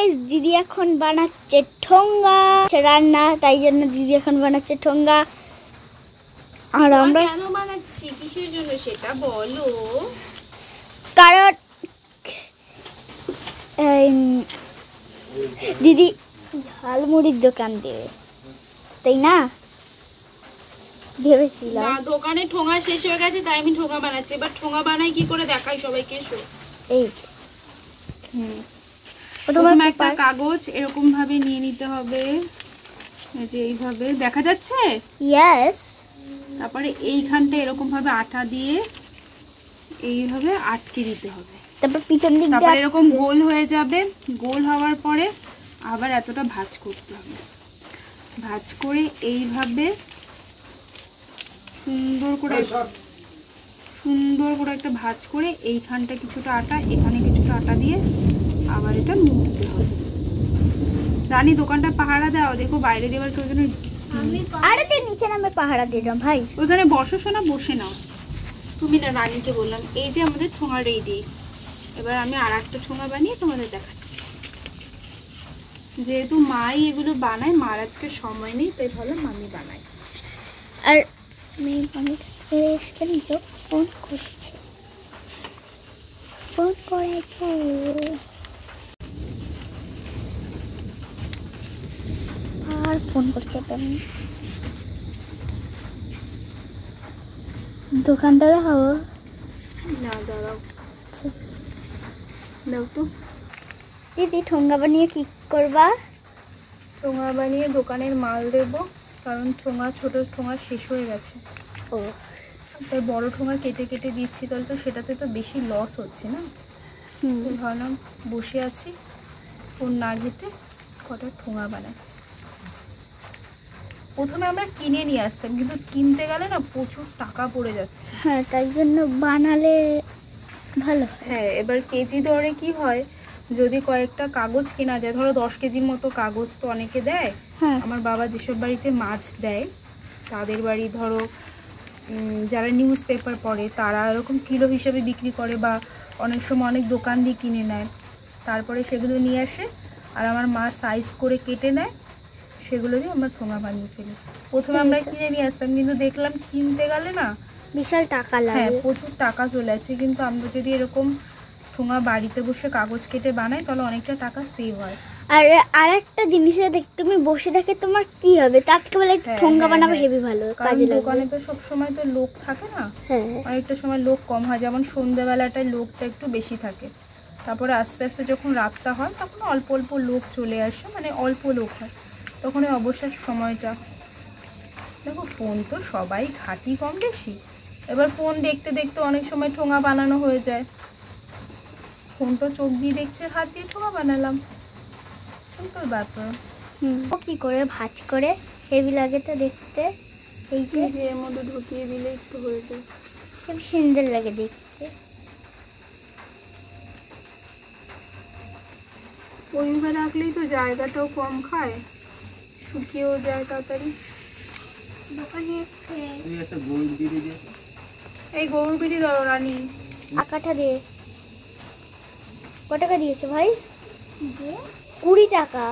Guys, দিদি এখন বানাচ্ছে ঠোঙ্গা রান্না, তাই জন্য দিদি এখন বানাচ্ছে ঠোঙ্গা। আর আমরা কেন বানাচ্ছি, কিসের জন্য সেটা বলো। কারণ দিদি ঝালমুড়ির দোকান দেবে, তাই না? ভেবেছিলাম না, দোকানে ঠোঙা শেষ হয়ে গেছে, তাই আমি ঠোঙা বানাচ্ছি। এবার ঠোঙা বানাই কি করে দেখাই সবাইকে। এই যে প্রথমে একটা কাগজ এরকম ভাবে নিয়ে নিতে হবে, এই যে এইভাবে দেখা যাচ্ছে। ইয়েস। তারপরে এইখানটা এরকম ভাবে আটা দিয়ে এইভাবে আটকে দিতে হবে। তারপর পিছন দিক তারপরে এরকম গোল হয়ে যাবে। গোল হওয়ার পরে আবার এতটা ভাঁজ করতে হবে। ভাঁজ করে এইভাবে সুন্দর করে একটা ভাঁজ করে এইখানটা কিছুটা আটা, এখানে কিছুটা আটা দিয়ে আবার এটা মুড়তে হবে। রানী, দোকানটা পাহারা দাও, দেখো বাইরে দেওয়ার কেউ যেন। আরে তুই নিচে নামে পাহারা দিলাম ভাই। ওইখানে বসো শোনা, বসে নাও। তুমি না, রানীকে বললাম। এই যে আমাদের ঠোঙা রেডি। এবার আমি আর একটা ঠোঙা বানিয়ে তোমাদের দেখাচ্ছি। যেহেতু মাই এগুলো বানায়, মার আজকে সময় নেই, তাই ভাবলাম আমি বানাই। আর আমি ফোন করেছে। আর ফোন করছে দোকানদার হবো না, দাঁড়াও, দাও তো। দিদি ঠোঙ্গা বানিয়ে কি করবা? ঠোঙা বানিয়ে দোকানের মাল দেব, কারণ ছোট ঠোঙা শেষ হয়ে গেছে। ও, তাই বড় ঠোঙা কেটে কেটে দিচ্ছি, তাহলে তো সেটাতে তো বেশি লস হচ্ছে না। ভাবলাম বসে আছি, ফোন না ঘেটে কটা ঠোঙা বানাই। প্রথমে আমরা কিনে নিয়ে আসতাম, কিন্তু কিনতে গেলে না প্রচুর টাকা পড়ে যাচ্ছে। হ্যাঁ, তাই জন্য বানালে ভালো। হ্যাঁ, এবার কেজি দরে কি হয়, যদি কয়েকটা কাগজ কেনা যায়, ধরো 10 কেজির মতো কাগজ তো অনেকে দেয়। আমার বাবা যেসব বাড়িতে মাছ দেয়, তাদের বাড়ি ধরো যারা নিউজ পেপার পড়ে, তারা এরকম কিলো হিসেবে বিক্রি করে, বা অনেক সময় অনেক দোকান দিয়ে কিনে নেয়। তারপরে সেগুলো নিয়ে আসে, আর আমার মা সাইজ করে কেটে নেয়, সেগুলো দিয়ে আমরা ঠোঙা বানিয়ে ফেলি। প্রথমে আমরা কিনে নিয়ে আসতাম, কিন্তু দেখলাম কিনতে গেলে না বিশাল টাকা লাগে। হ্যাঁ, প্রচুর টাকা চলে আসে। কিন্তু আমরা যদি এরকম ঠোঙা বাড়িতে বসে কাগজ কেটে বানাই, তাহলে অনেকটা টাকা সেভ হয়। আর একটা জিনিসে তুমি বসে দেখে তোমার কি হবে, তার থেকে বলে ঠোঙ্গা বানাবো, হেভি ভালো কাজে লাগবে। দোকানে তো সব সময় তো লোক থাকে না, অনেকটা সময় লোক কম হয়। যেমন সন্ধ্যাবেলাটায় লোকটা একটু বেশি থাকে, তারপরে আস্তে আস্তে যখন রাতটা হয়, তখন অল্প অল্প লোক চলে আসে, মানে অল্প লোক হয়, তখন ওই অবসর সময়টা। দেখো, ফোন তো সবাই ঘাঁটি কম বেশি। এবার ফোন দেখতে দেখতে অনেক সময় ঠোঙা বানানো হয়ে যায়। ফোন তো চোখ দিয়ে দেখছে, হাত দিয়ে ঠোঙা বানালাম, সিম্পল ব্যাপার। কি করে ভাঁজ করে হেভি লাগে তো দেখতে। এই যে এর মধ্যে ঢুকিয়ে দিলে একটু হয়ে যায়, খুব সুন্দর লাগে দেখতে। ওইভাবে রাখলেই তো জায়গাটাও কম খায়, শুকিয়েও যায় তাড়াতাড়ি। দোকানে এই গরুর বিড়ি দাও রানী। টাকাটা দিয়ে কত টাকা দিয়েছে ভাই? 20 টাকা।